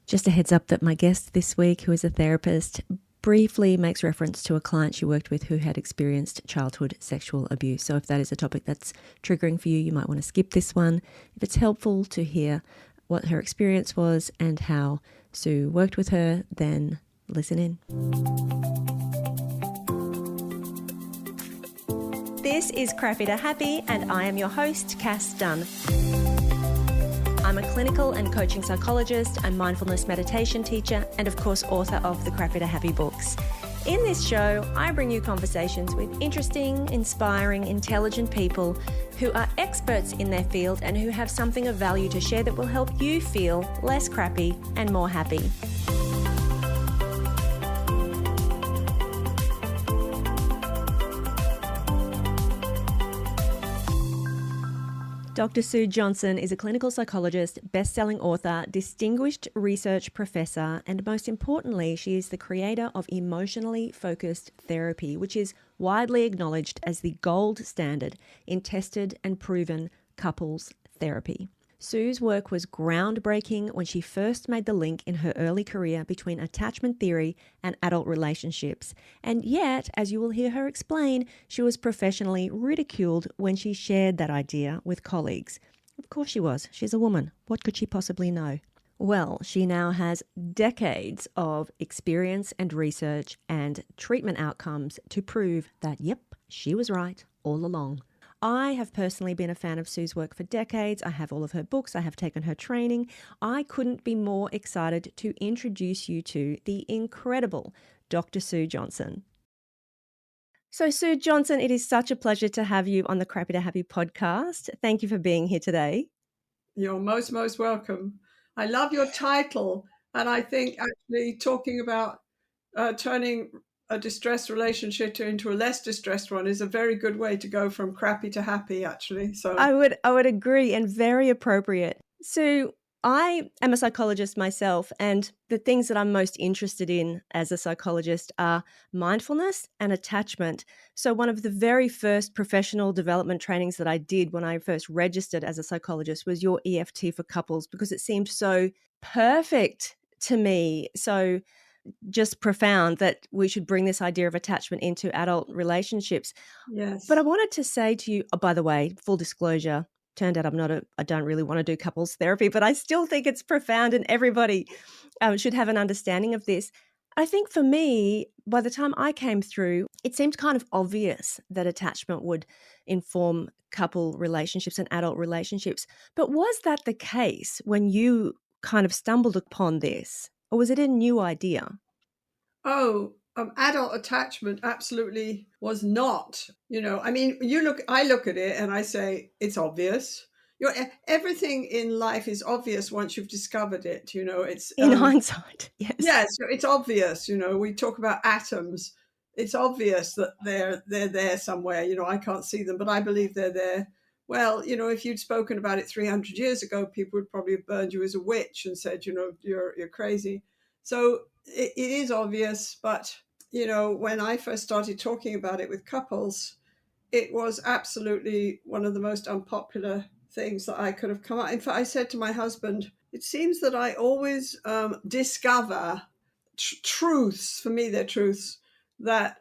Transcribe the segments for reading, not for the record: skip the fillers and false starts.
Just a heads up that my guest this week, who is a therapist, briefly makes reference to a client she worked with who had experienced childhood sexual abuse. So if that is a topic that's triggering for you, you might want to skip this one. If it's helpful to hear what her experience was and how Sue worked with her, then listen in. This is Crappy to Happy, and I am your host, Cass Dunn. I'm a clinical and coaching psychologist, a mindfulness meditation teacher, and of course, author of the Crappy to Happy books. In this show, I bring you conversations with interesting, inspiring, intelligent people who are experts in their field and who have something of value to share that will help you feel less crappy and more happy. Dr. Sue Johnson is a clinical psychologist, best-selling author, distinguished research professor, and most importantly, she is the creator of emotionally focused therapy, which is widely acknowledged as the gold standard in tested and proven couples therapy. Sue's work was groundbreaking when she first made the link in her early career between attachment theory and adult relationships. And yet, as you will hear her explain, she was professionally ridiculed when she shared that idea with colleagues. Of course she was. She's a woman. What could she possibly know? Well, she now has decades of experience and research and treatment outcomes to prove that, yep, she was right all along. I have personally been a fan of Sue's work for decades. I have all of her books. I have taken her training. I couldn't be more excited to introduce you to the incredible Dr. Sue Johnson. So, Sue Johnson, it is such a pleasure to have you on the Crappy to Happy podcast. Thank you for being here today. You're most welcome. I love your title. And I think actually talking about turning a distressed relationship into a less distressed one is a very good way to go from crappy to happy, actually. So I would agree, and very appropriate. So I am a psychologist myself, and the things that I'm most interested in as a psychologist are mindfulness and attachment. So one of the very first professional development trainings that I did when I first registered as a psychologist was your EFT for couples, because it seemed so perfect to me. So just profound that we should bring this idea of attachment into adult relationships. yes. But I wanted to say to you, oh, by the way, full disclosure, turned out I don't really want to do couples therapy, but I still think it's profound and everybody should have an understanding of this. I think for me, by the time I came through, it seemed kind of obvious that attachment would inform couple relationships and adult relationships. But was that the case when you kind of stumbled upon this? Or was it a new idea? Adult attachment absolutely was not. I mean, I look at it and I say it's obvious. Everything in life is obvious once you've discovered it. It's In hindsight, yes. yes, it's obvious. We talk about atoms. It's obvious that they're there somewhere. I can't see them, but I believe they're there. Well, if you'd spoken about it 300 years ago, people would probably have burned you as a witch and said, you're crazy. So it is obvious, but when I first started talking about it with couples, it was absolutely one of the most unpopular things that I could have come up. In fact, I said to my husband, it seems that I always discover truths, for me, they're truths, that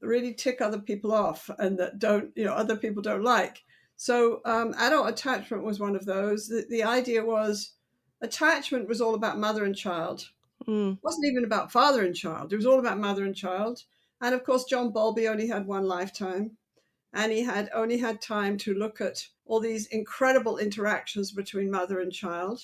really tick other people off and that other people don't like. So adult attachment was one of those. The idea was attachment was all about mother and child. It wasn't even about father and child. It was all about mother and child. And of course, John Bowlby only had one lifetime. And he had only had time to look at all these incredible interactions between mother and child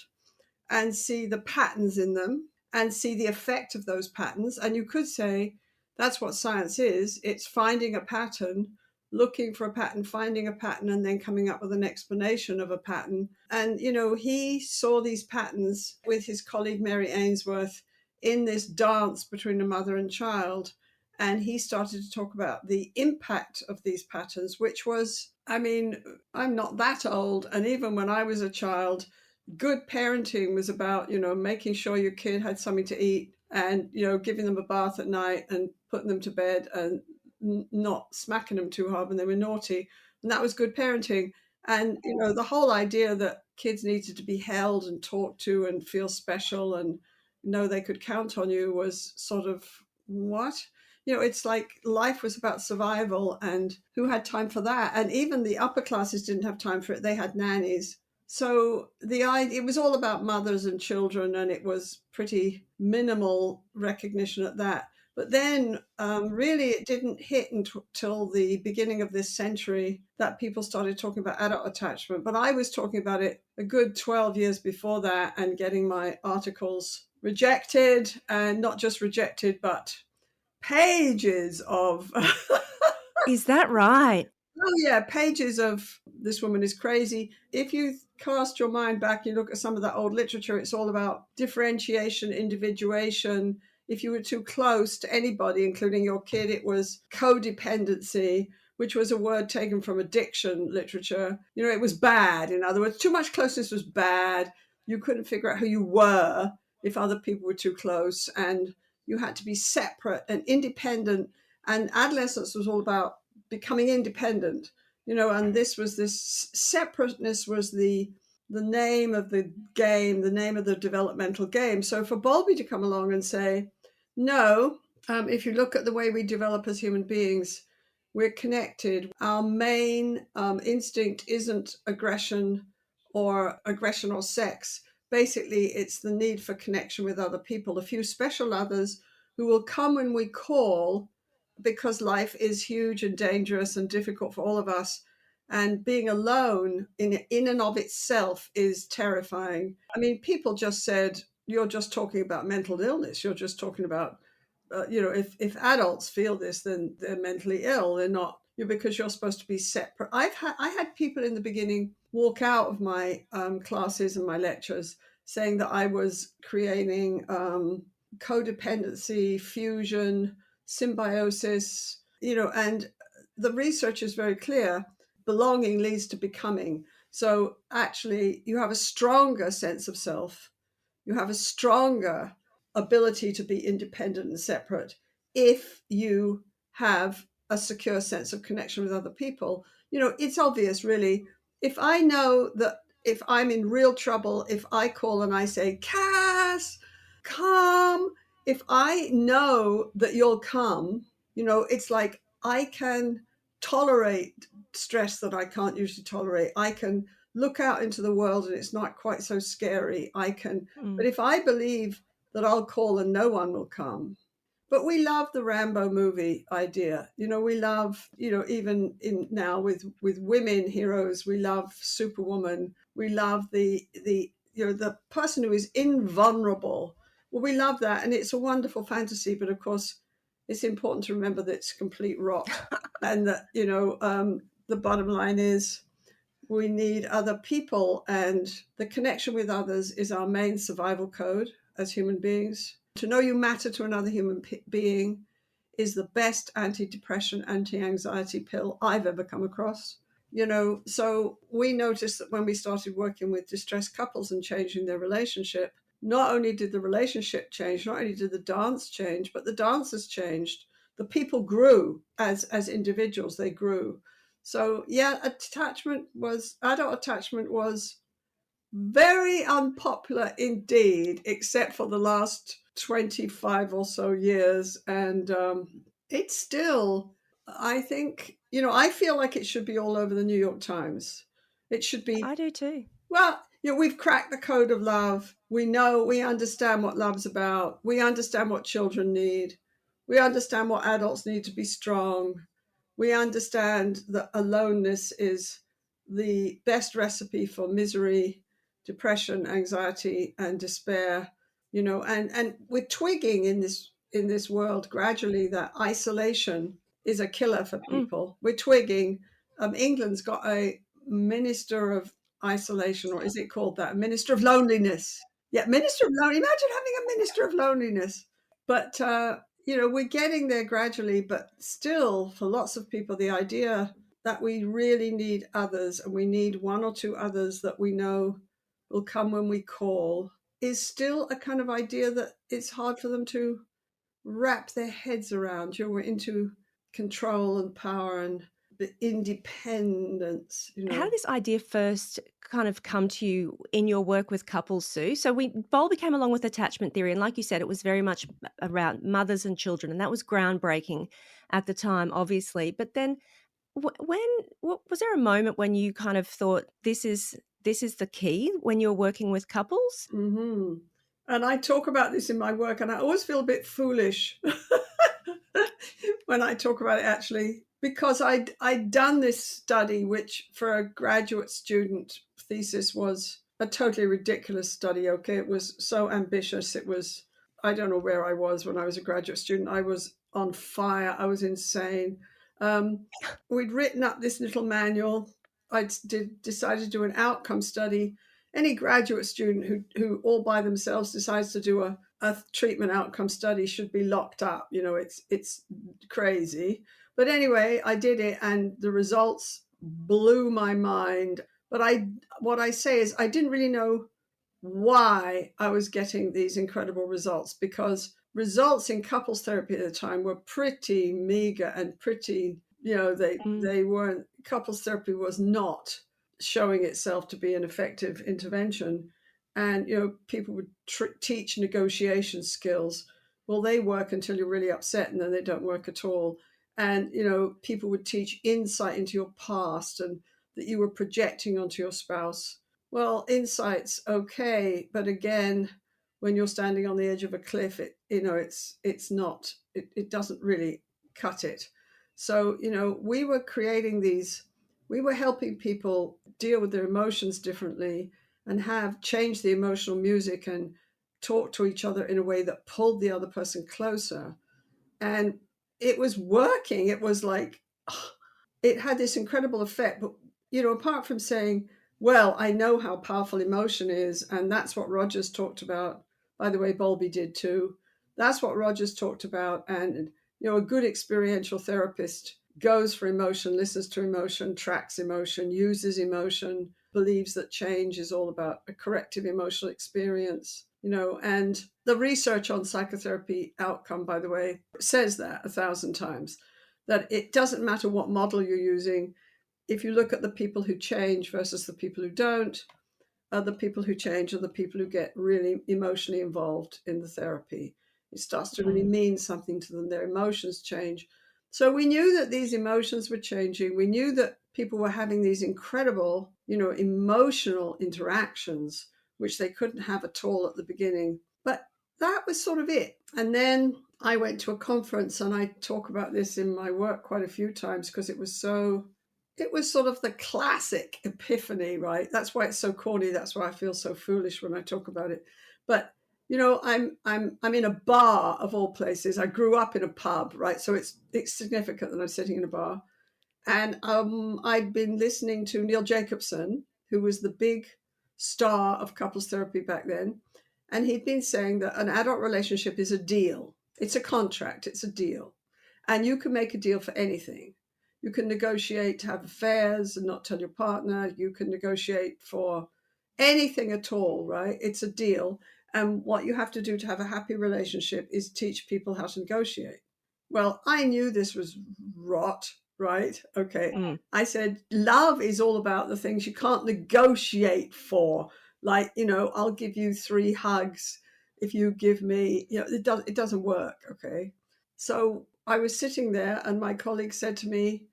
and see the patterns in them and see the effect of those patterns. And you could say that's what science is. It's finding a pattern, looking for a pattern, finding a pattern, and then coming up with an explanation of a pattern. And, he saw these patterns with his colleague Mary Ainsworth in this dance between a mother and child. And he started to talk about the impact of these patterns, which was, I'm not that old. And even when I was a child, good parenting was about, making sure your kid had something to eat and, giving them a bath at night and putting them to bed and not smacking them too hard when they were naughty. And that was good parenting. And, the whole idea that kids needed to be held and talked to and feel special and know they could count on you was sort of what? It's like life was about survival, and who had time for that? And even the upper classes didn't have time for it. They had nannies. So it was all about mothers and children, and it was pretty minimal recognition at that. But then, really, it didn't hit until the beginning of this century that people started talking about adult attachment. But I was talking about it a good 12 years before that and getting my articles rejected, and not just rejected, but pages of Is that right? oh yeah, pages of this woman is crazy. If you cast your mind back, you look at some of that old literature, it's all about differentiation, individuation. If you were too close to anybody, including your kid, it was codependency, which was a word taken from addiction literature. It was bad. In other words, too much closeness was bad. You couldn't figure out who you were if other people were too close, and you had to be separate and independent. And adolescence was all about becoming independent, and this separateness was the name of the game, the name of the developmental game. So for Bowlby to come along and say, no, if you look at the way we develop as human beings, we're connected. Our main instinct isn't aggression or sex. Basically, it's the need for connection with other people, a few special others who will come when we call, because life is huge and dangerous and difficult for all of us. And being alone in and of itself is terrifying. I mean, people just said, you're just talking about mental illness. You're just talking about, if adults feel this, then they're mentally ill. They're not, because you're supposed to be separate. I had people in the beginning walk out of my classes and my lectures saying that I was creating codependency, fusion, symbiosis, and the research is very clear. Belonging leads to becoming. So actually, you have a stronger sense of self. You have a stronger ability to be independent and separate if you have a secure sense of connection with other people. It's obvious, really. If I know that if I'm in real trouble, if I call and I say, Cass, come, if I know that you'll come, it's like I can tolerate stress that I can't usually tolerate. I can look out into the world and it's not quite so scary. But if I believe that I'll call and no one will come, but we love the Rambo movie idea. We love, even in now with women heroes, we love Superwoman. We love the person who is invulnerable. Well, we love that, and it's a wonderful fantasy. But of course, it's important to remember that it's complete rot, and that the bottom line is we need other people, and the connection with others is our main survival code as human beings. To know you matter to another human being is the best anti-depression, anti-anxiety pill I've ever come across. So we noticed that when we started working with distressed couples and changing their relationship, not only did the relationship change, not only did the dance change, but the dancers changed. The people grew as individuals, they grew. So yeah, adult attachment was very unpopular indeed, except for the last 25 or so years. And it's still, I think, I feel like it should be all over the New York Times. It should be, I do too. well, we've cracked the code of love. We understand what love's about. We understand what children need. We understand what adults need to be strong. We understand that aloneness is the best recipe for misery, depression, anxiety, and despair. And we're twigging in this world gradually that isolation is a killer for people. We're twigging. England's got a minister of isolation, or is it called that? A minister of loneliness. Yeah, minister of loneliness. Imagine having a minister of loneliness. But we're getting there gradually, but still, for lots of people, the idea that we really need others, and we need one or two others that we know will come when we call, is still a kind of idea that it's hard for them to wrap their heads around. We're into control and power, and the independence, you How know. did this idea first kind of come to you in your work with couples, Sue? So Bowlby came along with attachment theory, and like you said, it was very much around mothers and children, and that was groundbreaking at the time, obviously. But then, was there a moment when you kind of thought this is the key when you're working with couples? Hmm. And I talk about this in my work, and I always feel a bit foolish when I talk about it, actually, because I'd done this study, which for a graduate student thesis was a totally ridiculous study. Okay, it was so ambitious. It was, I don't know where I was when I was a graduate student. I was on fire. I was insane. Um, we'd written up this little manual. Decided to do an outcome study. Any graduate student who all by themselves decides to do a treatment outcome study should be locked up. You know, it's crazy. But anyway, I did it, and the results blew my mind. But what I say is, I didn't really know why I was getting these incredible results, because results in couples therapy at the time were pretty meager and pretty, you know, Mm, they weren't, couples therapy was not showing itself to be an effective intervention. And, you know, people would teach negotiation skills. Well, they work until you're really upset, and then they don't work at all. And, you know, people would teach insight into your past and that you were projecting onto your spouse. Well, insight's okay, but again, when you're standing on the edge of a cliff, it's not, it doesn't really cut it. So, you know, we were helping people deal with their emotions differently and have changed the emotional music and talk to each other in a way that pulled the other person closer. And it was working. It was like, it had this incredible effect. But, you know, apart from saying, well, I know how powerful emotion is, and that's what Rogers talked about. By the way, Bowlby did too. That's what Rogers talked about. And, you know, a good experiential therapist goes for emotion, listens to emotion, tracks emotion, uses emotion, believes that change is all about a corrective emotional experience, you know. And the research on psychotherapy outcome, by the way, says that 1,000 times, that it doesn't matter what model you're using. If you look at the people who change versus the people who don't, the people who change are the people who get really emotionally involved in the therapy. It starts to really mm, mean something to them. Their emotions change. So we knew that these emotions were changing. We knew that people were having these incredible, you know, emotional interactions, which they couldn't have at all at the beginning. But that was sort of it. And then I went to a conference, and I talk about this in my work quite a few times because it was sort of the classic epiphany, right? That's why it's so corny. That's why I feel so foolish when I talk about it. But you know, I'm in a bar of all places. I grew up in a pub, right? So it's significant that I'm sitting in a bar. And I'd been listening to Neil Jacobson, who was the big star of couples therapy back then. And he'd been saying that an adult relationship is a deal. It's a contract, it's a deal. And you can make a deal for anything. You can negotiate to have affairs and not tell your partner. You can negotiate for anything at all, right? It's a deal. And what you have to do to have a happy relationship is teach people how to negotiate. Well, I knew this was rot, right? Okay. mm. I said, love is all about the things you can't negotiate for. Like, you know, I'll give you 3 hugs if you give me, you know, it doesn't work. Okay. So I was sitting there, and my colleague said to me,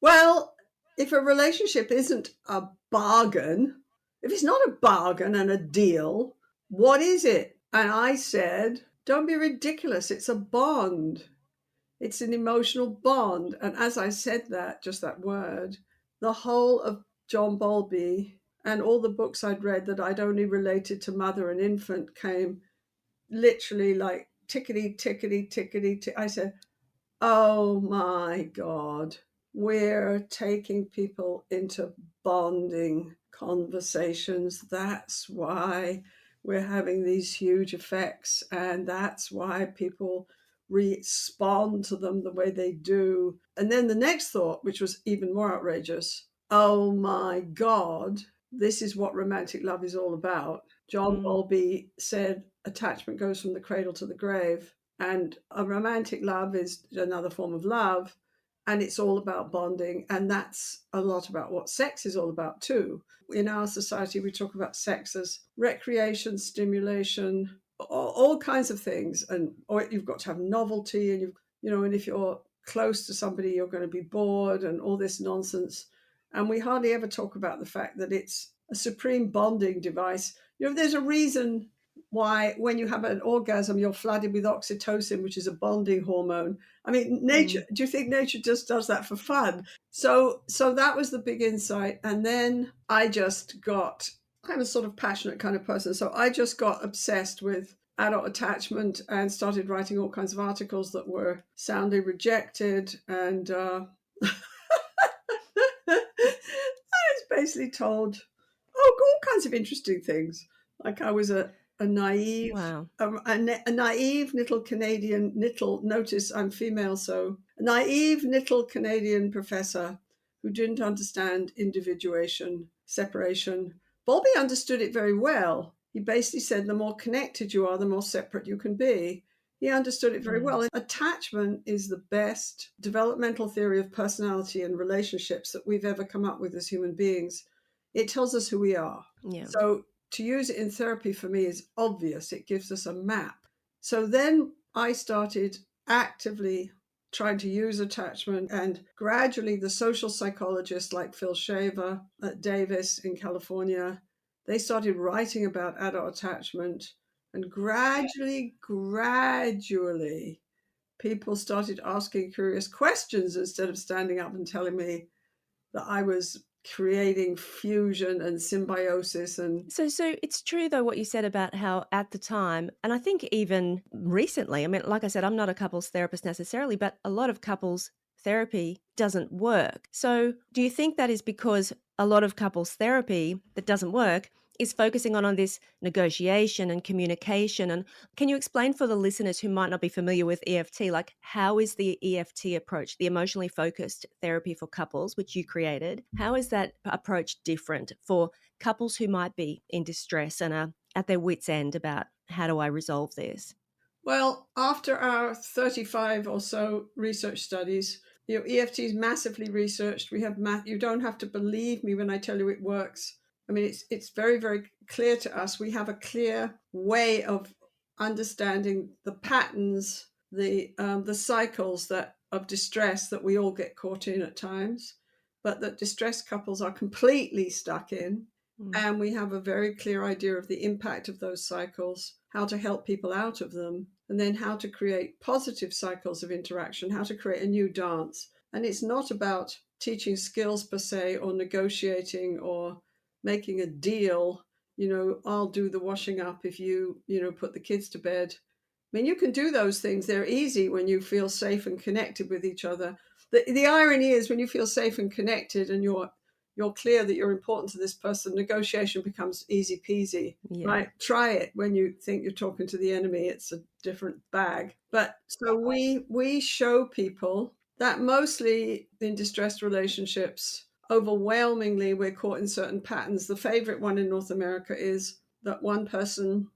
well, if a relationship isn't a bargain, if it's not a bargain and a deal, what is it? And I said, don't be ridiculous. It's a bond. It's an emotional bond. And as I said that, just that word, the whole of John Bowlby and all the books I'd read that I'd only related to mother and infant came literally like tickety, tickety, tickety. I said, oh my God, we're taking people into bonding conversations. That's why we're having these huge effects. And that's why people respond to them the way they do. And then the next thought, which was even more outrageous, oh my God, this is what romantic love is all about. John Mm. Bowlby said attachment goes from the cradle to the grave. And a romantic love is another form of love. and it's all about bonding. And that's a lot about what sex is all about too. In our society, we talk about sex as recreation, stimulation, all kinds of things. And or you've got to have novelty, and and if you're close to somebody, you're going to be bored, and all this nonsense. And we hardly ever talk about the fact that it's a supreme bonding device. There's a reason why when you have an orgasm, you're flooded with oxytocin, which is a bonding hormone. I mean, nature, Mm. do you think nature just does that for fun? So that was the big insight. And then I'm a sort of passionate kind of person. So I just got obsessed with adult attachment and started writing all kinds of articles that were soundly rejected. And I was basically told, all kinds of interesting things. Like I was a naive, Wow. a naive little Canadian, notice I'm female, so a naive little Canadian professor who didn't understand individuation, separation. Bowlby understood it very well. He basically said the more connected you are, the more separate you can be. He understood it very Mm. well. And attachment is the best developmental theory of personality and relationships that we've ever come up with as human beings. It tells us who we are. Yeah. So to use it in therapy for me is obvious. It gives us a map. So then I started actively trying to use attachment, and gradually the social psychologists like Phil Shaver at Davis in California, they started writing about adult attachment, and gradually people started asking curious questions instead of standing up and telling me that I was creating fusion and symbiosis. And So it's true though what you said about how at the time, and I think even recently, I mean, like I said, I'm not a couples therapist necessarily, but a lot of couples therapy doesn't work. So do you think that is because a lot of couples therapy that doesn't work is focusing on this negotiation and communication? And can you explain for the listeners who might not be familiar with EFT, like how is the EFT approach, the emotionally focused therapy for couples, which you created, how is that approach different for couples who might be in distress and are at their wits' end about how do I resolve this? well, after our 35 or so research studies, EFT is massively researched. We have you don't have to believe me when I tell you it works. I mean, it's very, very clear to us. We have a clear way of understanding the patterns, the cycles that of distress that we all get caught in at times, but that distressed couples are completely stuck in. Mm. And we have a very clear idea of the impact of those cycles, how to help people out of them, and then how to create positive cycles of interaction, how to create a new dance. And it's not about teaching skills per se, or negotiating, or making a deal. I'll do the washing up if put the kids to bed. I mean, you can do those things. They're easy when you feel safe and connected with each other. The irony is when you feel safe and connected and you're clear that you're important to this person, negotiation becomes easy peasy, Yeah. right? Try it when you think you're talking to the enemy. It's a different bag. But so we show people that mostly in distressed relationships, overwhelmingly, we're caught in certain patterns. The favorite one in North America is that one person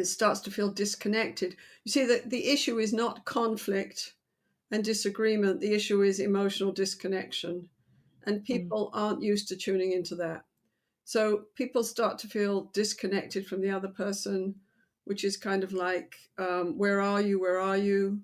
starts to feel disconnected. You see, that the issue is not conflict and disagreement. The issue is emotional disconnection. And Mm. people aren't used to tuning into that. So people start to feel disconnected from the other person, which is kind of like, where are you? Where are you?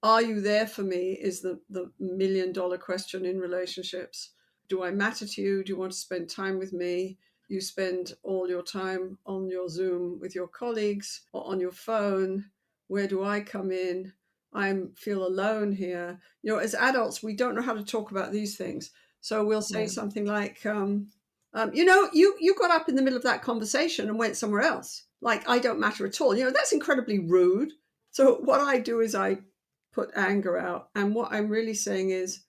Are you there for me? Is the $1 million question in relationships. Do I matter to you? Do you want to spend time with me? You spend all your time on your Zoom with your colleagues or on your phone. Where do I come in? I feel alone here. As adults, we don't know how to talk about these things. So we'll say Yeah. something like, you got up in the middle of that conversation and went somewhere else. Like, I don't matter at all. That's incredibly rude. So what I do is I put anger out. And what I'm really saying is,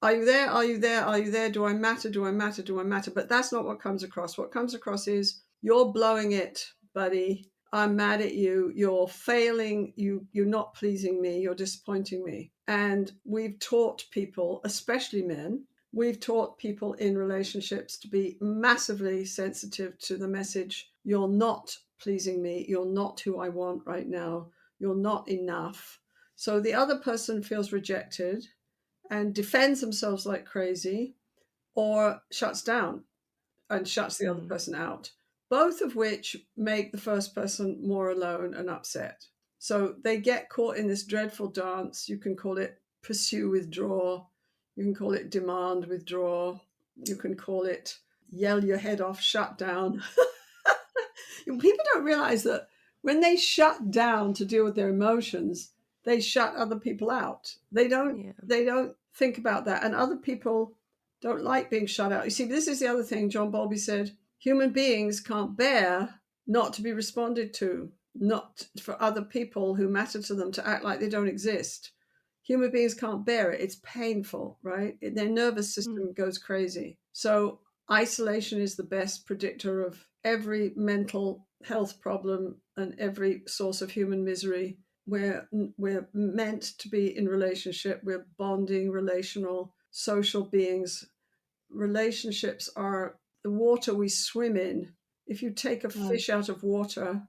are you there? Are you there? Are you there? Do I matter? Do I matter? Do I matter? But that's not what comes across. What comes across is, you're blowing it, buddy. I'm mad at you. You're failing. You're not pleasing me. You're disappointing me. And we've taught people, especially men, we've taught people in relationships to be massively sensitive to the message, you're not pleasing me. You're not who I want right now. You're not enough. So the other person feels rejected, and defends themselves like crazy, or shuts down and shuts the other Mm. person out, both of which make the first person more alone and upset. So they get caught in this dreadful dance. You can call it pursue, withdraw. You can call it demand, withdraw. You can call it yell your head off, shut down. People don't realize that when they shut down to deal with their emotions, they shut other people out. Yeah. They don't think about that. And other people don't like being shut out. You see, this is the other thing John Bowlby said. Human beings can't bear not to be responded to, not for other people who matter to them to act like they don't exist. Human beings can't bear it. It's painful, right? Their nervous system Mm. goes crazy. So isolation is the best predictor of every mental health problem and every source of human misery. We're meant to be in relationship. We're bonding, relational, social beings. Relationships are the water we swim in. If you take a fish out of water,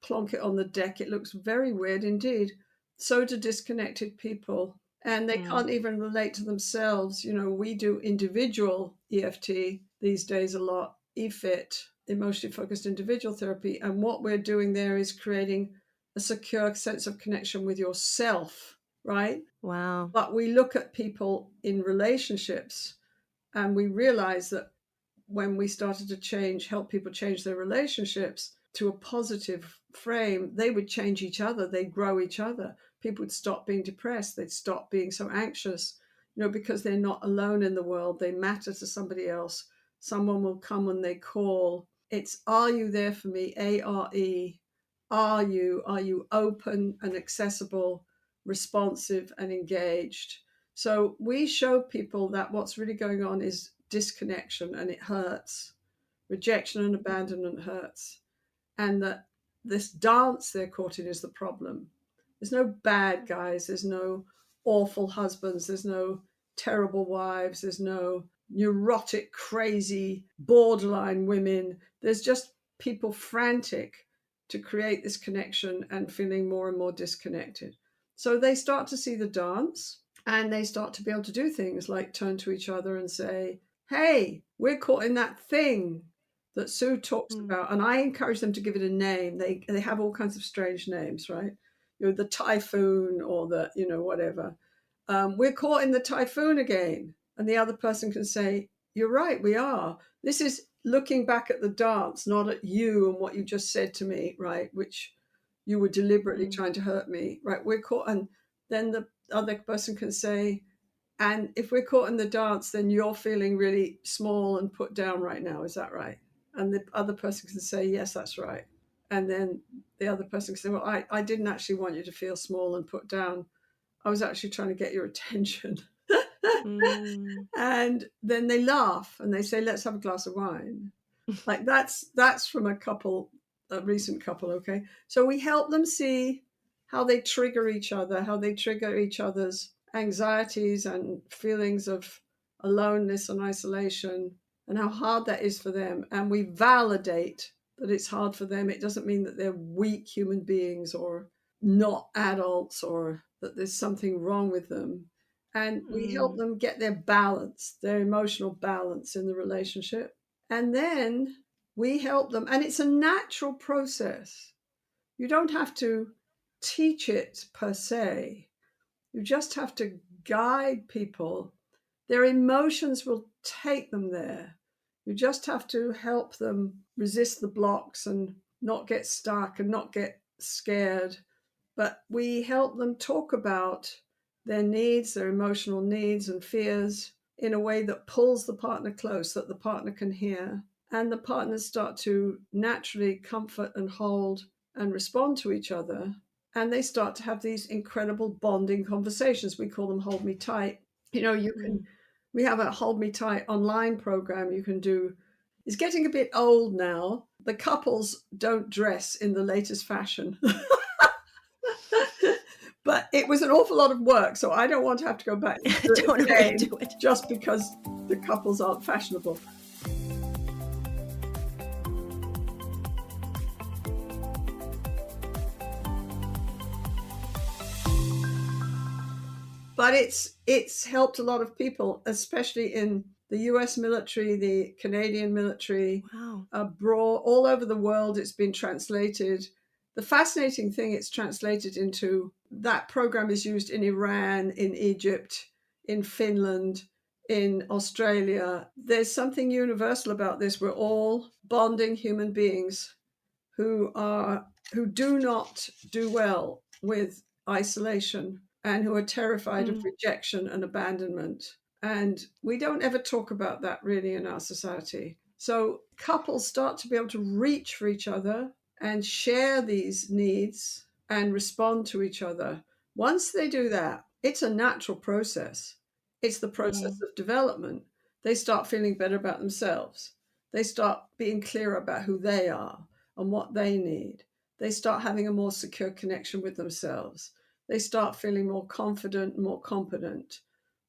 plonk it on the deck, it looks very weird indeed. So do disconnected people. And they can't even relate to themselves. You know, we do individual EFT these days a lot, EFIT, emotionally focused individual therapy. And what we're doing there is creating a secure sense of connection with yourself, right? Wow. But we look at people in relationships and we realize that when we started to help people change their relationships to a positive frame, they would change each other, they'd grow each other. People would stop being depressed, they'd stop being so anxious, because they're not alone in the world, they matter to somebody else. Someone will come when they call. It's, are you there for me? ARE. Are you open and accessible, responsive and engaged? So we show people that what's really going on is disconnection, and it hurts. Rejection and abandonment hurts. And that this dance they're caught in is the problem. There's no bad guys. There's no awful husbands. There's no terrible wives. There's no neurotic, crazy, borderline women. There's just people frantic to create this connection and feeling more and more disconnected. So they start to see the dance, and they start to be able to do things like turn to each other and say, hey, we're caught in that thing that Sue talks about. And I encourage them to give it a name. They have all kinds of strange names, right? The typhoon or the, whatever. We're caught in the typhoon again. And the other person can say, you're right, we are. This is looking back at the dance, not at you and what you just said to me, right? Which you were deliberately trying to hurt me, right? We're caught. And then the other person can say, and if we're caught in the dance, then you're feeling really small and put down right now. Is that right? And the other person can say, yes, that's right. And then the other person can say, well, I didn't actually want you to feel small and put down. I was actually trying to get your attention. And then they laugh and they say, let's have a glass of wine. Like that's from a recent couple. Okay. So we help them see how they trigger each other, how they trigger each other's anxieties and feelings of aloneness and isolation, and how hard that is for them. And we validate that it's hard for them. It doesn't mean that they're weak human beings or not adults or that there's something wrong with them. And we help them get their balance, their emotional balance in the relationship. And then we help them, and it's a natural process. You don't have to teach it per se. You just have to guide people. Their emotions will take them there. You just have to help them resist the blocks and not get stuck and not get scared. But we help them talk about their needs, their emotional needs and fears in a way that pulls the partner close, that the partner can hear. And the partners start to naturally comfort and hold and respond to each other. And they start to have these incredible bonding conversations. We call them Hold Me Tight. We have a Hold Me Tight online program you can do. It's getting a bit old now. The couples don't dress in the latest fashion. But it was an awful lot of work, so I don't want to have to go back to Don't redo it. just because the couples aren't fashionable. But it's helped a lot of people, especially in the US military, the Canadian military, Wow. abroad, all over the world. It's been translated. The fascinating thing, it's translated into, that program is used in Iran, in Egypt, in Finland, in Australia. There's something universal about this. We're all bonding human beings who do not do well with isolation and who are terrified of Mm. rejection and abandonment. And we don't ever talk about that really in our society. So couples start to be able to reach for each other and share these needs and respond to each other. Once they do that, it's a natural process. It's the process Mm. of development. They start feeling better about themselves. They start being clearer about who they are and what they need. They start having a more secure connection with themselves. They start feeling more confident and more competent.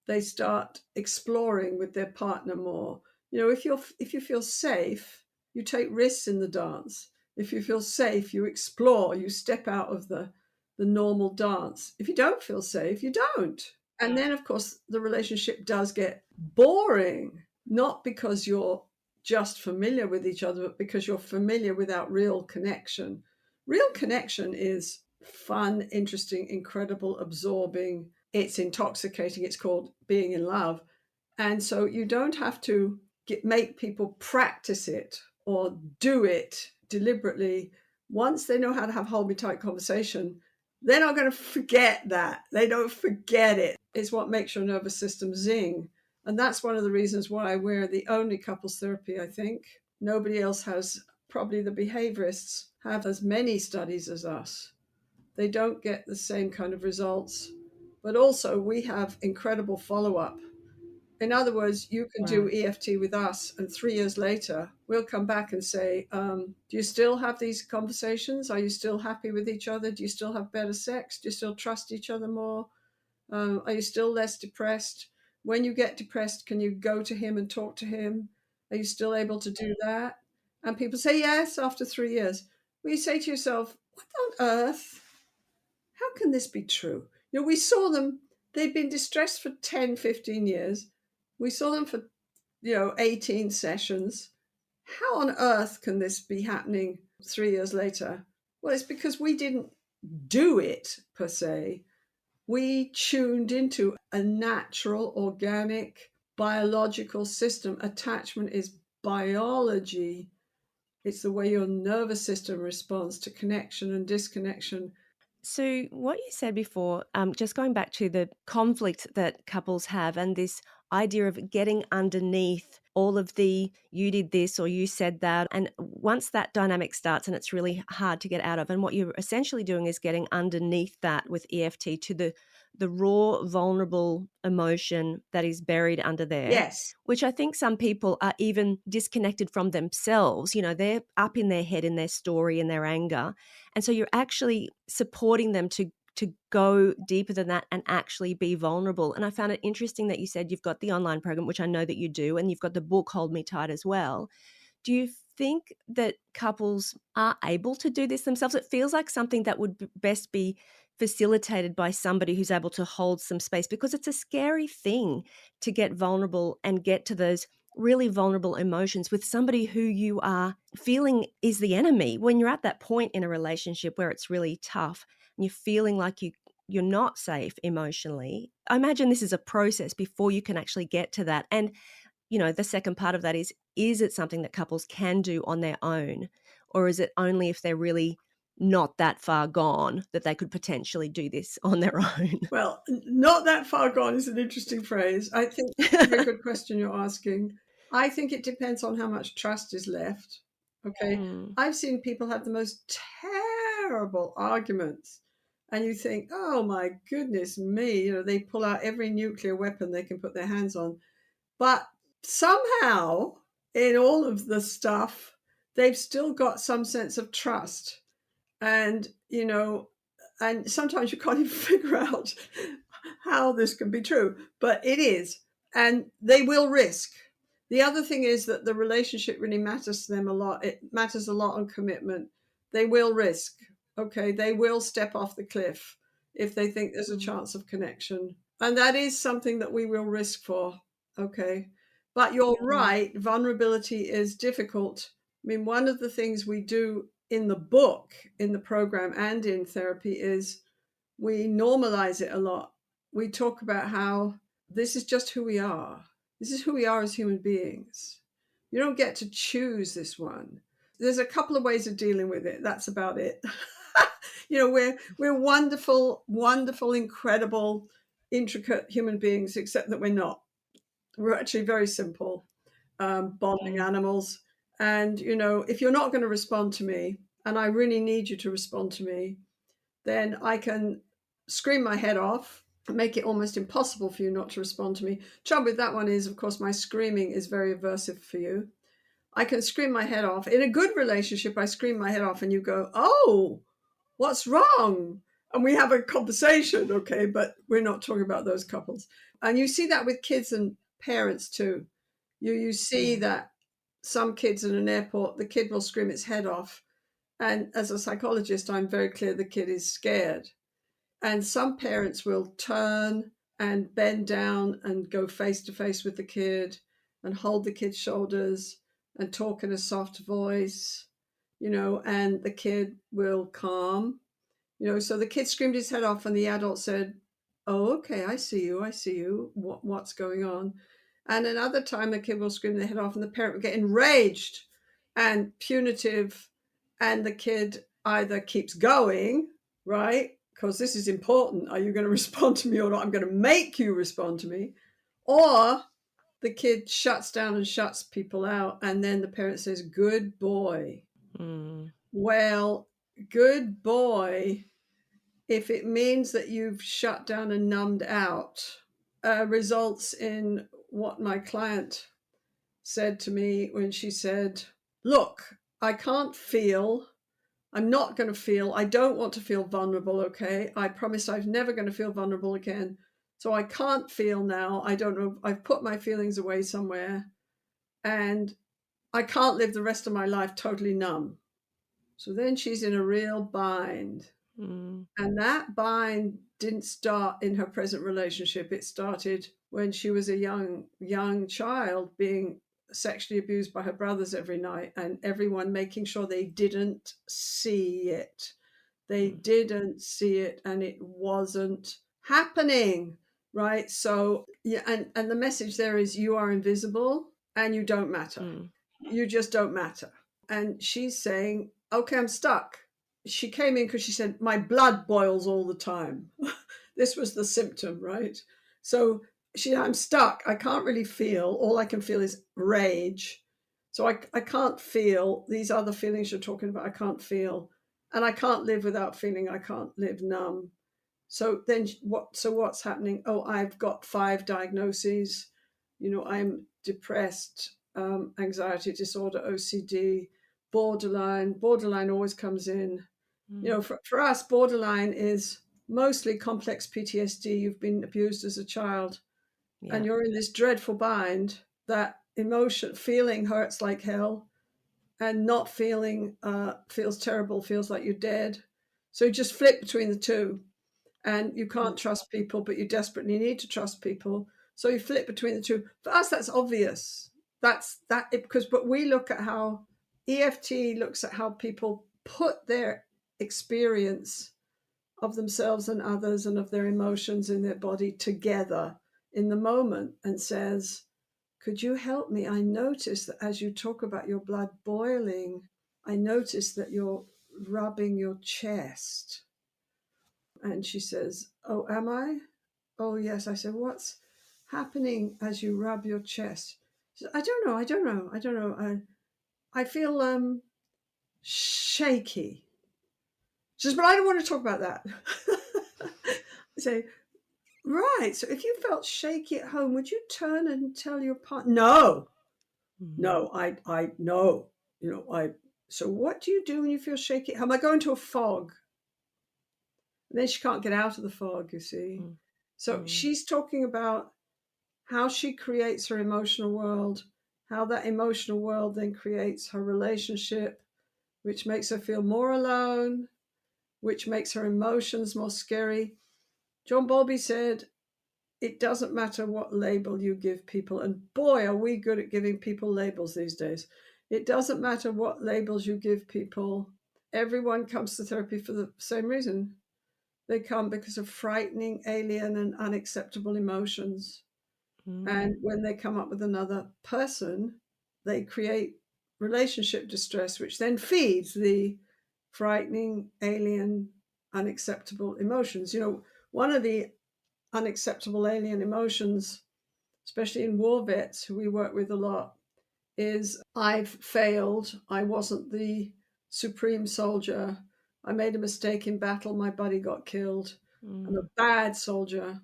They start exploring with their partner more. You know, if you feel safe, you take risks in the dance. If you feel safe, you explore, you step out of the normal dance. If you don't feel safe, you don't. And then, of course, the relationship does get boring, not because you're just familiar with each other, but because you're familiar without real connection. Real connection is fun, interesting, incredible, absorbing. It's intoxicating. It's called being in love. And so you don't have to make people practice it or do it deliberately. Once they know how to have hold me tight conversation, they're not going to forget that. They don't forget it. It's what makes your nervous system zing. And that's one of the reasons why we're the only couples therapy, I think. Nobody else has, probably the behaviorists have as many studies as us. They don't get the same kind of results. But also, we have incredible follow up. In other words, you can do Wow. EFT with us, and 3 years later, we'll come back and say, do you still have these conversations? Are you still happy with each other? Do you still have better sex? Do you still trust each other more? Are you still less depressed? When you get depressed, can you go to him and talk to him? Are you still able to do that? And people say yes after 3 years. Well, you say to yourself, what on earth? How can this be true? You know, we saw them, they'd been distressed for 10, 15 years. We saw them for, 18 sessions. How on earth can this be happening 3 years later? Well, it's because we didn't do it per se. We tuned into a natural, organic, biological system. Attachment is biology. It's the way your nervous system responds to connection and disconnection. So, what you said before, just going back to the conflict that couples have and this idea of getting underneath all of the you did this or you said that. And once that dynamic starts and it's really hard to get out of, and what you're essentially doing is getting underneath that with EFT to the raw, vulnerable emotion that is buried under there, Yes. which I think some people are even disconnected from themselves. You know, they're up in their head in their story and their anger. And so you're actually supporting them to go deeper than that and actually be vulnerable. And I found it interesting that you said you've got the online program, which I know that you do, and you've got the book Hold Me Tight as well. Do you think that couples are able to do this themselves? It feels like something that would best be facilitated by somebody who's able to hold some space, because it's a scary thing to get vulnerable and get to those really vulnerable emotions with somebody who you are feeling is the enemy. When you're at that point in a relationship where it's really tough and you're feeling like you're not safe emotionally, I imagine this is a process before you can actually get to that. And the second part of that is it something that couples can do on their own, or is it only if they're really not that far gone that they could potentially do this on their own? Well, not that far gone is an interesting phrase. I think it's a very good question you're asking. I think it depends on how much trust is left. Okay. Mm. I've seen people have the most terrible arguments, and you think, oh my goodness me, they pull out every nuclear weapon they can put their hands on. But somehow, in all of the stuff, they've still got some sense of trust. And, and sometimes you can't even figure out how this can be true, but it is. And they will risk. The other thing is that the relationship really matters to them a lot. It matters a lot on commitment. They will risk. Okay. They will step off the cliff if they think there's a Mm. chance of connection. And that is something that we will risk for. Okay. But you're Mm. right, vulnerability is difficult. I mean, one of the things we do in the book, in the program, and in therapy is we normalize it a lot. We talk about how this is just who we are. This is who we are as human beings. You don't get to choose this one. There's a couple of ways of dealing with it. That's about it. We're wonderful, wonderful, incredible, intricate human beings, except that we're not. We're actually very simple, bonding Mm. animals. And if you're not going to respond to me, and I really need you to respond to me, then I can scream my head off, make it almost impossible for you not to respond to me. Trouble with that one is, of course, my screaming is very aversive for you. I can scream my head off. In a good relationship, I scream my head off and you go, "Oh, what's wrong?" And we have a conversation, okay, but we're not talking about those couples. And you see that with kids and parents too. You see Yeah. that some kids in an airport, the kid will scream its head off. And as a psychologist, I'm very clear the kid is scared. And some parents will turn and bend down and go face to face with the kid and hold the kid's shoulders and talk in a soft voice, and the kid will calm. So the kid screamed his head off and the adult said, "Oh, okay, I see you. I see you. What's going on?" And another time the kid will scream their head off and the parent will get enraged and punitive, and the kid either keeps going, right? Because this is important. Are you going to respond to me or not? I'm going to make you respond to me. Or the kid shuts down and shuts people out. And then the parent says, "Good boy." Mm. Well, good boy, if it means that you've shut down and numbed out, results in what my client said to me when she said, "Look, I can't feel. I'm not going to feel. I don't want to feel vulnerable, okay? I promise I'm never going to feel vulnerable again. So I can't feel now. I don't know. I've put my feelings away somewhere and I can't live the rest of my life totally numb." So then she's in a real bind. Mm. And that bind didn't start in her present relationship. It started when she was a young child being sexually abused by her brothers every night and everyone making sure they didn't see it. They Mm. didn't see it and it wasn't happening. Right. So yeah, and the message there is you are invisible and you don't matter. Mm. You just don't matter. And she's saying, "Okay, I'm stuck." She came in because she said, "My blood boils all the time." This was the symptom, right? So I'm stuck. I can't really feel. All I can feel is rage. So I can't feel these other feelings you're talking about. I can't feel. And I can't live without feeling. I can't live numb. So then what's happening? Oh, I've got 5 diagnoses. I'm depressed, anxiety disorder, OCD, borderline. Borderline always comes in. Mm. For us, borderline is mostly complex PTSD. You've been abused as a child and Yeah. you're in this dreadful bind that feeling hurts like hell and not feeling feels terrible, feels like you're dead. So you just flip between the two and you Mm. can't trust people, but you desperately need to trust people. So you flip between the two. For us, that's obvious. But we look at how EFT looks at how people put their experience of themselves and others and of their emotions in their body together in the moment and says, "Could you help me? I notice that as you talk about your blood boiling, I notice that you're rubbing your chest." And she says, "Oh, am I? Oh, yes." I said, "What's happening as you rub your chest?" She said, I don't know. I feel shaky." She says, "But I don't want to talk about that." I say, "Right. So if you felt shaky at home, would you turn and tell your partner?" "No, Mm. no, I, no. So what do you do when you feel shaky at home?" "I go into a fog." And then she can't get out of the fog, you see. Mm. So Mm. she's talking about how she creates her emotional world, how that emotional world then creates her relationship, which makes her feel more alone, which makes her emotions more scary. John Bowlby said, it doesn't matter what label you give people, and boy, are we good at giving people labels these days. It doesn't matter what labels you give people. Everyone comes to therapy for the same reason. They come because of frightening, alien, and unacceptable emotions. Mm, And when they come up with another person, they create relationship distress, which then feeds the frightening, alien, unacceptable emotions. One of the unacceptable alien emotions, especially in war vets who we work with a lot, is I've failed. I wasn't the supreme soldier. I made a mistake in battle. My buddy got killed. I'm a mm, bad soldier.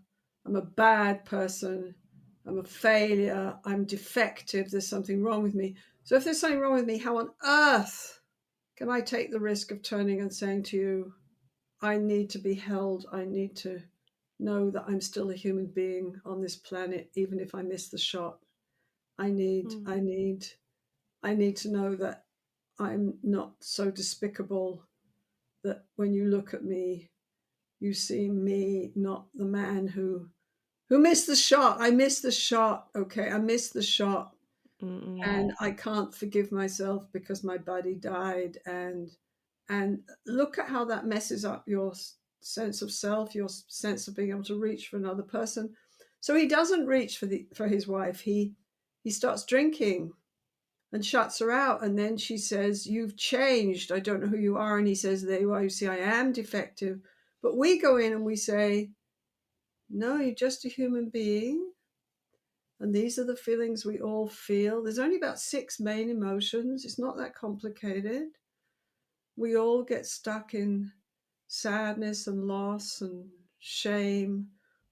I'm a bad person. I'm a failure. I'm defective. There's something wrong with me. So if there's something wrong with me, how on earth can I take the risk of turning and saying to you, I need to be held. I need to know that I'm still a human being on this planet, even if I miss the shot. I need, mm, I need, I need to know that I'm not so despicable that when you look at me, you see me, not the man who missed the shot. I missed the shot. Okay, I missed the shot, mm, and I can't forgive myself because my buddy died. And look at how that messes up your sense of self, your sense of being able to reach for another person. So he doesn't reach for his wife. He starts drinking and shuts her out. And then she says, "You've changed. I don't know who you are." And he says, "There you are. You see, I am defective." But we go in and we say, "No, you're just a human being. And these are the feelings we all feel." There's only about 6 main emotions. It's not that complicated. We all get stuck in sadness and loss and shame.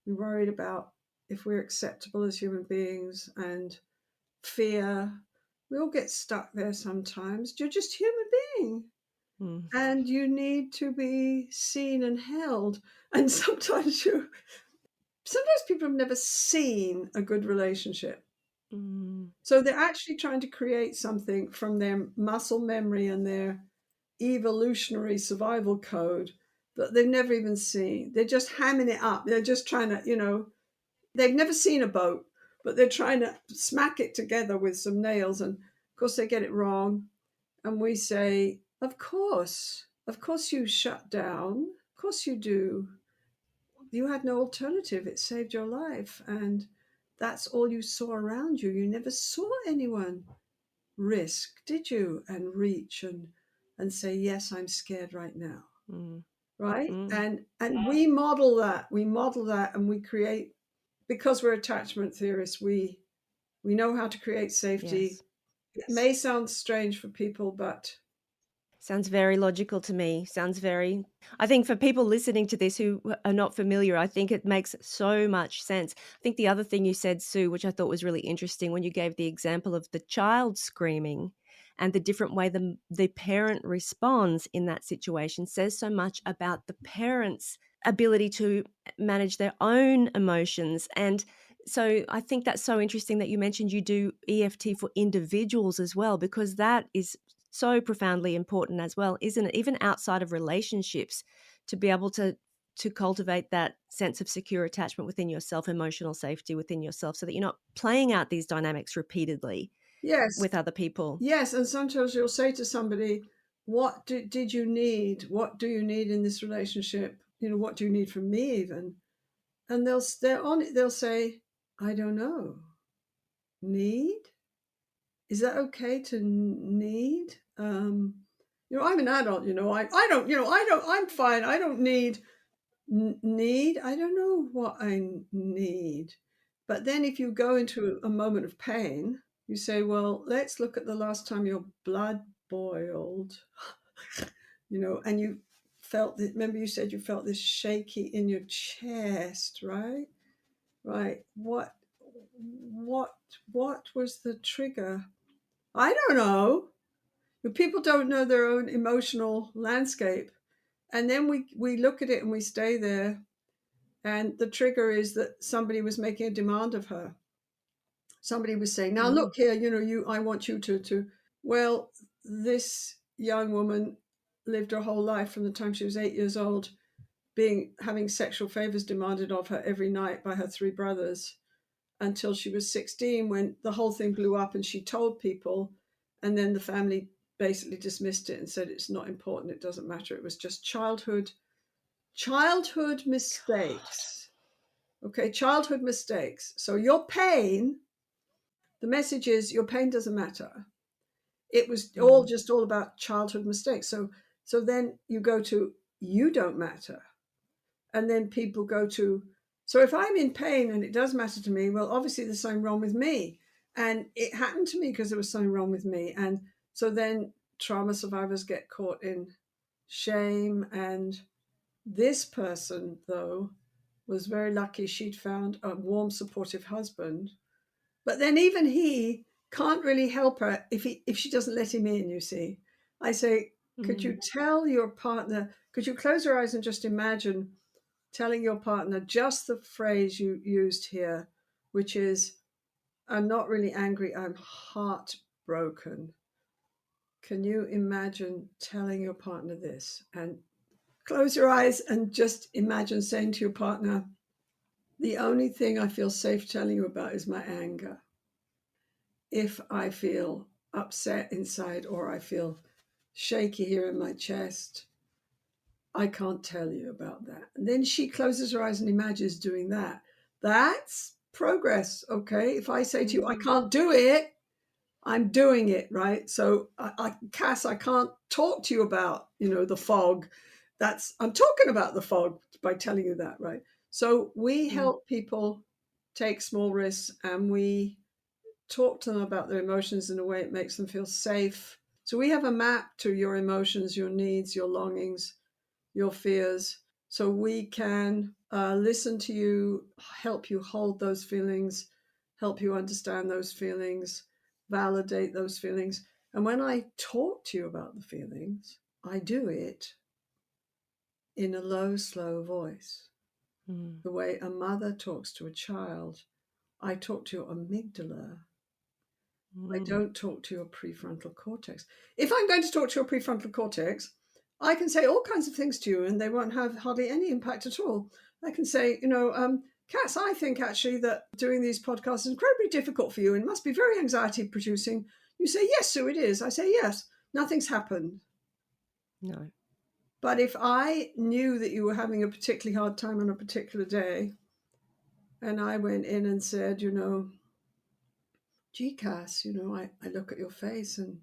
We're worried about if we're acceptable as human beings, and fear. We all get stuck there sometimes. You're just a human being, mm, and you need to be seen and held. And sometimes people have never seen a good relationship. mm, So they're actually trying to create something from their muscle memory and their evolutionary survival code that they've never even seen. They're just hamming it up. They're just trying to, they've never seen a boat, but they're trying to smack it together with some nails. And of course, they get it wrong. And we say, of course you shut down. Of course you do. You had no alternative. It saved your life. And that's all you saw around you. You never saw anyone risk, did you? And reach and say, yes, I'm scared right now. mm, Right. mm. And we model that. We model that, and we create, because we're attachment theorists, we know how to create safety. Yes. It may sound strange for people, but Sounds very logical to me. Sounds very I think for people listening to this who are not familiar, I think it makes so much sense. I think the other thing you said, Sue, which I thought was really interesting when you gave the example of the child screaming and the different way the parent responds in that situation says so much about the parent's ability to manage their own emotions. And so I think that's so interesting that you mentioned you do EFT for individuals as well, because that is so profoundly important as well, isn't it? Even outside of relationships, to be able to cultivate that sense of secure attachment within yourself, emotional safety within yourself, so that you're not playing out these dynamics repeatedly yes, with other people. yes. And sometimes you'll say to somebody, did you need? What do you need in this relationship? What do you need from me even? And they're on it. They'll say, I don't know. Need? Is that okay to need? I'm an adult. I don't. I don't. I'm fine. I don't need. I don't know what I need. But then, if you go into a moment of pain, you say, "Well, let's look at the last time your blood boiled." And you felt that. Remember, you said you felt this shaky in your chest, right? Right. What what was the trigger? I don't know. But people don't know their own emotional landscape. And then we look at it and we stay there. And the trigger is that somebody was making a demand of her. Somebody was saying, "Now Mm, look here, I want you to." Well, this young woman lived her whole life from the time she was 8 years old having sexual favors demanded of her every night by her 3 brothers until she was 16, when the whole thing blew up and she told people, and then the family basically dismissed it and said it's not important, it doesn't matter, it was just childhood mistakes. Okay, childhood mistakes. So your pain, the message is your pain doesn't matter. It was all about childhood mistakes. So then you go to you don't matter. And then people go to, so if I'm in pain and it does matter to me, well, obviously there's something wrong with me. And it happened to me because there was something wrong with me. And so then trauma survivors get caught in shame. And this person, though, was very lucky. She'd found a warm, supportive husband. But then even he can't really help her if she doesn't let him in, you see. I say, could you tell your partner, could you close your eyes and just imagine telling your partner just the phrase you used here, which is, I'm not really angry, I'm heartbroken. Can you imagine telling your partner this? And close your eyes and just imagine saying to your partner, the only thing I feel safe telling you about is my anger. If I feel upset inside or I feel shaky here in my chest, I can't tell you about that. And then she closes her eyes and imagines doing that. That's progress, okay? If I say to you, I can't do it, I'm doing it, right? So, Cass, I can't talk to you about, the fog. I'm talking about the fog by telling you that, right? So we help people take small risks and we talk to them about their emotions in a way it makes them feel safe. So we have a map to your emotions, your needs, your longings, your fears, so we can listen to you, help you hold those feelings, help you understand those feelings, validate those feelings. And when I talk to you about the feelings, I do it in a low, slow voice. The way a mother talks to a child, I talk to your amygdala. I don't talk to your prefrontal cortex. If I'm going to talk to your prefrontal cortex, I can say all kinds of things to you and they won't have hardly any impact at all. I can say, Cass, I think actually that doing these podcasts is incredibly difficult for you and must be very anxiety producing. You say, yes, Sue, it is. I say, yes, nothing's happened. No. But if I knew that you were having a particularly hard time on a particular day, and I went in and said, gee, Cass, I look at your face and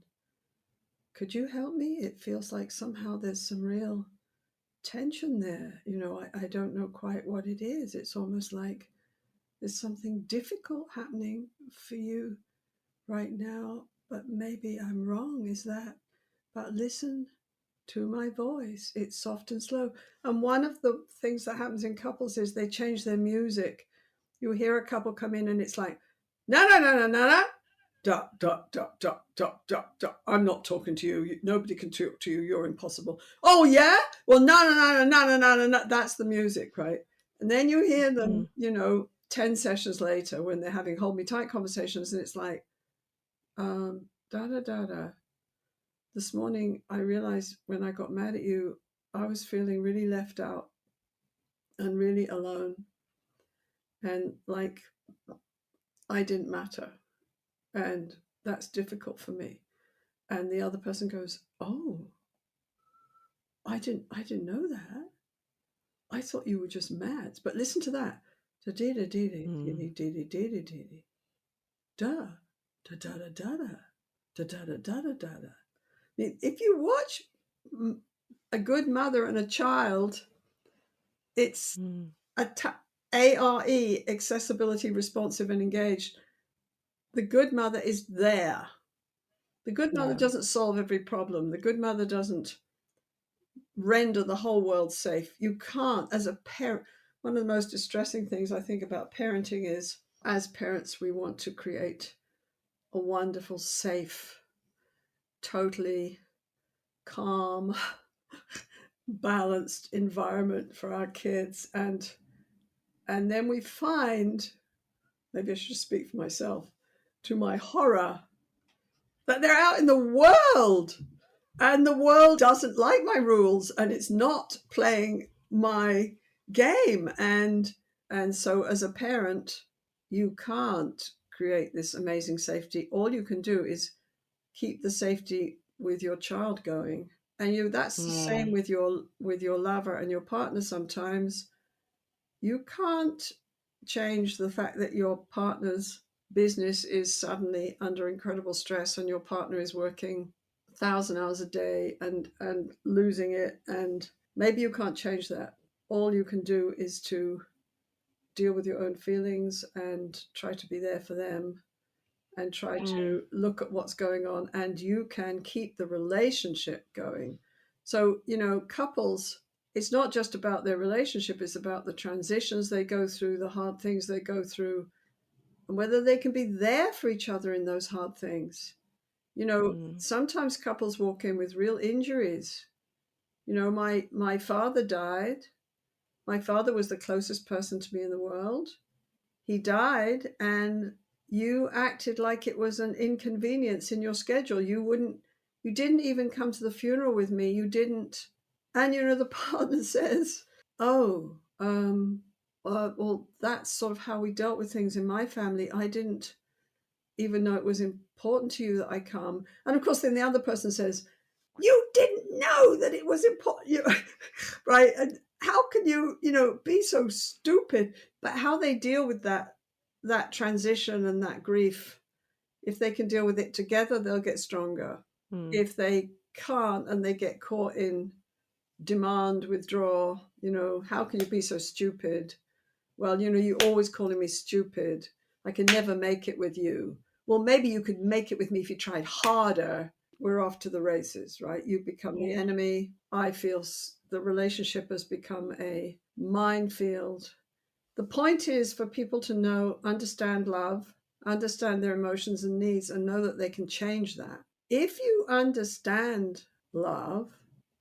could you help me? It feels like somehow there's some real tension there. I don't know quite what it is. It's almost like there's something difficult happening for you right now, but maybe I'm wrong. Is that? But listen to my voice. It's soft and slow. And one of the things that happens in couples is they change their music. You hear a couple come in and it's like, no, no, no, no, no, no. Dot, dot, dot, dot, dot, dot, dot. I'm not talking to you. Nobody can talk to you. You're impossible. Oh, yeah? Well, no, no, no, no, no, no, no, no. That's the music, right? And then you hear them, 10 sessions later when they're having hold me tight conversations and it's like, da, da, da, da. This morning, I realized when I got mad at you, I was feeling really left out and really alone and like I didn't matter. And that's difficult for me. And the other person goes, oh, I didn't know that. I thought you were just mad. But listen to that. Da da da da da da da da da da da da da da da da da. If you watch A Good Mother and a Child, it's ARE, accessibility, responsive, and engaged. The good mother is there. The good mother doesn't solve every problem. The good mother doesn't render the whole world safe. You can't, as a parent. One of the most distressing things I think about parenting is, as parents, we want to create a wonderful, safe, totally calm, balanced environment for our kids. And then we find, maybe I should speak for myself, to my horror, that they're out in the world and the world doesn't like my rules and it's not playing my game. And so as a parent, you can't create this amazing safety. All you can do is keep the safety with your child going. And that's the same Mm, with your lover and your partner. Sometimes you can't change the fact that your partner's business is suddenly under incredible stress and your partner is working 1,000 hours a day and losing it, and maybe you can't change that. All you can do is to deal with your own feelings and try to be there for them and try mm, to look at what's going on, and you can keep the relationship going. So, couples, it's not just about their relationship, it's about the transitions they go through, the hard things they go through, and whether they can be there for each other in those hard things. mm, Sometimes couples walk in with real injuries. My father died. My father was the closest person to me in the world. He died, and you acted like it was an inconvenience in your schedule. You didn't even come to the funeral with me. You didn't. And the partner says, "Oh, well, that's sort of how we dealt with things in my family. I didn't even know it was important to you that I come." And of course, then the other person says, "You didn't know that it was important," right? And how can you be so stupid? But how they deal with that transition and that grief, if they can deal with it together, they'll get stronger. mm. If they can't and they get caught in demand, withdraw, how can you be so stupid? Well, you're always calling me stupid. I can never make it with you. Well, maybe you could make it with me if you tried harder. We're off to the races, right? You become the Yeah. enemy. I feel the relationship has become a minefield. The point is for people to understand love, understand their emotions and needs, and know that they can change that. If you understand love,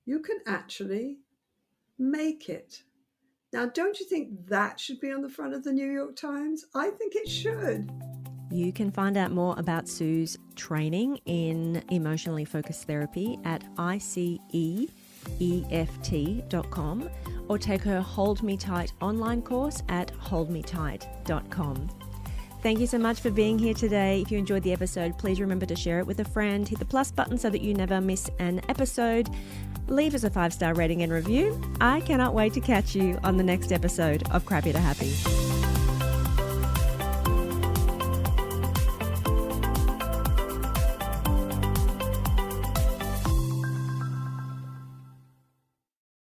you can actually make it. Now, don't you think that should be on the front of the New York Times? I think it should. You can find out more about Sue's training in emotionally focused therapy at iceeft.com or take her Hold Me Tight online course at holdmetight.com. Thank you so much for being here today. If you enjoyed the episode, please remember to share it with a friend. Hit the plus button so that you never miss an episode. Leave us a 5-star rating and review. I cannot wait to catch you on the next episode of Crappy to Happy.